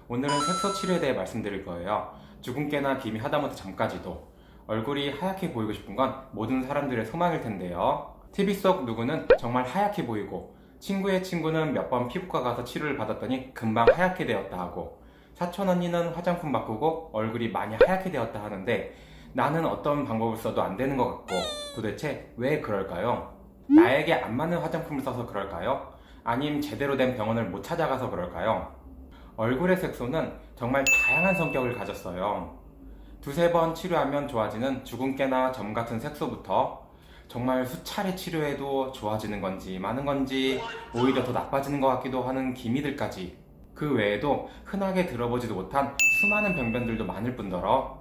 오늘은 색소 치료에 대해 말씀드릴 거예요. 주근깨나 기미, 하다못해 잠까지도 얼굴이 하얗게 보이고 싶은 건 모든 사람들의 소망일 텐데요. TV 속 누구는 정말 하얗게 보이고, 친구의 친구는 몇 번 피부과 가서 치료를 받았더니 금방 하얗게 되었다 하고, 사촌 언니는 화장품 바꾸고 얼굴이 많이 하얗게 되었다 하는데, 나는 어떤 방법을 써도 안 되는 것 같고, 도대체 왜 그럴까요? 나에게 안 맞는 화장품을 써서 그럴까요? 아님 제대로 된 병원을 못 찾아가서 그럴까요? 얼굴의 색소는 정말 다양한 성격을 가졌어요. 두세 번 치료하면 좋아지는 주근깨나 점 같은 색소부터, 정말 수차례 치료해도 좋아지는 건지 많은 건지 오히려 더 나빠지는 것 같기도 하는 기미들까지, 그 외에도 흔하게 들어보지도 못한 수많은 병변들도 많을 뿐더러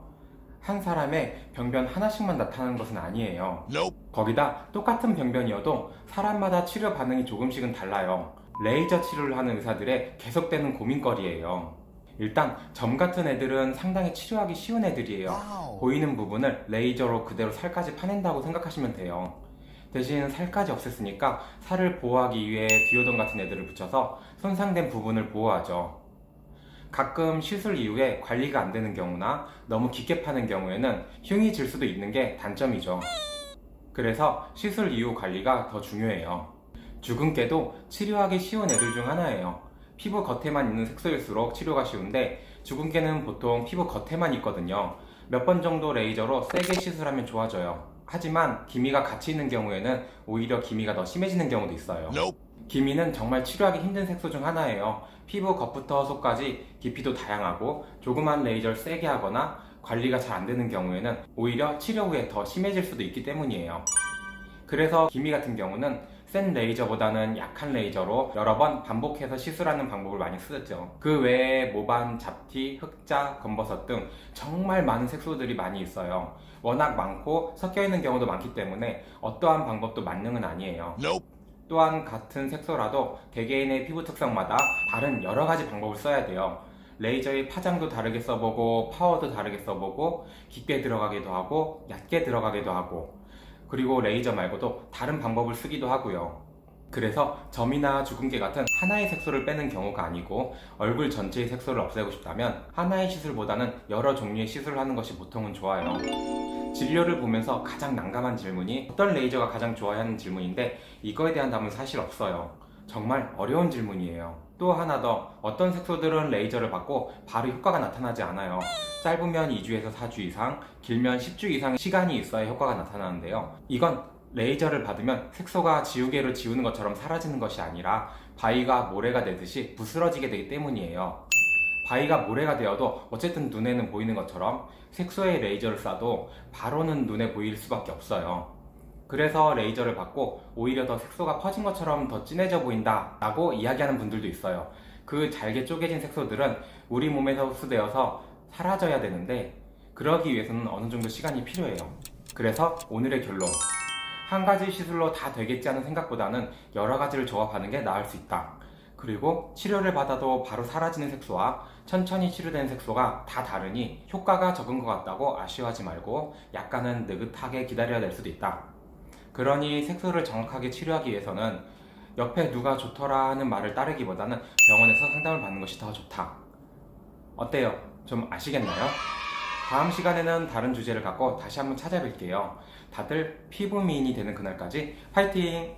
한 사람의 병변 하나씩만 나타나는 것은 아니에요. 거기다 똑같은 병변이어도 사람마다 치료 반응이 조금씩은 달라요. 레이저 치료를 하는 의사들의 계속되는 고민거리예요. 일단 점 같은 애들은 상당히 치료하기 쉬운 애들이에요. 보이는 부분을 레이저로 그대로 살까지 파낸다고 생각하시면 돼요. 대신 살까지 없앴으니까 살을 보호하기 위해 디오던 같은 애들을 붙여서 손상된 부분을 보호하죠. 가끔 시술 이후에 관리가 안 되는 경우나 너무 깊게 파는 경우에는 흉이 질 수도 있는 게 단점이죠. 그래서 시술 이후 관리가 더 중요해요. 주근깨도 치료하기 쉬운 애들 중 하나예요. 피부 겉에만 있는 색소일수록 치료가 쉬운데, 주근깨는 보통 피부 겉에만 있거든요. 몇 번 정도 레이저로 세게 시술하면 좋아져요. 하지만 기미가 같이 있는 경우에는 오히려 기미가 더 심해지는 경우도 있어요. 기미는 정말 치료하기 힘든 색소 중 하나예요. 피부 겉부터 속까지 깊이도 다양하고, 조그만 레이저를 세게 하거나 관리가 잘 안 되는 경우에는 오히려 치료 후에 더 심해질 수도 있기 때문이에요. 그래서 기미 같은 경우는 센 레이저보다는 약한 레이저로 여러 번 반복해서 시술하는 방법을 많이 쓰죠. 그 외에 모반, 잡티, 흑자, 검버섯 등 정말 많은 색소들이 많이 있어요. 워낙 많고 섞여 있는 경우도 많기 때문에 어떠한 방법도 만능은 아니에요. 또한 같은 색소라도 개개인의 피부 특성마다 다른 여러 가지 방법을 써야 돼요. 레이저의 파장도 다르게 써보고, 파워도 다르게 써보고, 깊게 들어가기도 하고 얕게 들어가기도 하고, 그리고 레이저 말고도 다른 방법을 쓰기도 하고요. 그래서 점이나 주근깨 같은 하나의 색소를 빼는 경우가 아니고, 얼굴 전체의 색소를 없애고 싶다면 하나의 시술보다는 여러 종류의 시술을 하는 것이 보통은 좋아요. 진료를 보면서 가장 난감한 질문이 어떤 레이저가 가장 좋아야 하는 질문인데, 이거에 대한 답은 사실 없어요. 정말 어려운 질문이에요. 또 하나 더, 어떤 색소들은 레이저를 받고 바로 효과가 나타나지 않아요. 짧으면 2주에서 4주 이상, 길면 10주 이상의 시간이 있어야 효과가 나타나는데요. 이건 레이저를 받으면 색소가 지우개로 지우는 것처럼 사라지는 것이 아니라 바위가 모래가 되듯이 부스러지게 되기 때문이에요. 바위가 모래가 되어도 어쨌든 눈에는 보이는 것처럼 색소의 레이저를 쏴도 바로는 눈에 보일 수밖에 없어요. 그래서 레이저를 받고 오히려 더 색소가 퍼진 것처럼 더 진해져 보인다 라고 이야기하는 분들도 있어요. 그 잘게 쪼개진 색소들은 우리 몸에서 흡수되어서 사라져야 되는데, 그러기 위해서는 어느 정도 시간이 필요해요. 그래서 오늘의 결론, 한 가지 시술로 다 되겠지 하는 생각보다는 여러 가지를 조합하는 게 나을 수 있다. 그리고 치료를 받아도 바로 사라지는 색소와 천천히 치료되는 색소가 다 다르니 효과가 적은 것 같다고 아쉬워하지 말고 약간은 느긋하게 기다려야 될 수도 있다. 그러니 색소를 정확하게 치료하기 위해서는 옆에 누가 좋더라 하는 말을 따르기보다는 병원에서 상담을 받는 것이 더 좋다. 어때요? 좀 아시겠나요? 다음 시간에는 다른 주제를 갖고 다시 한번 찾아뵐게요. 다들 피부 미인이 되는 그날까지 파이팅!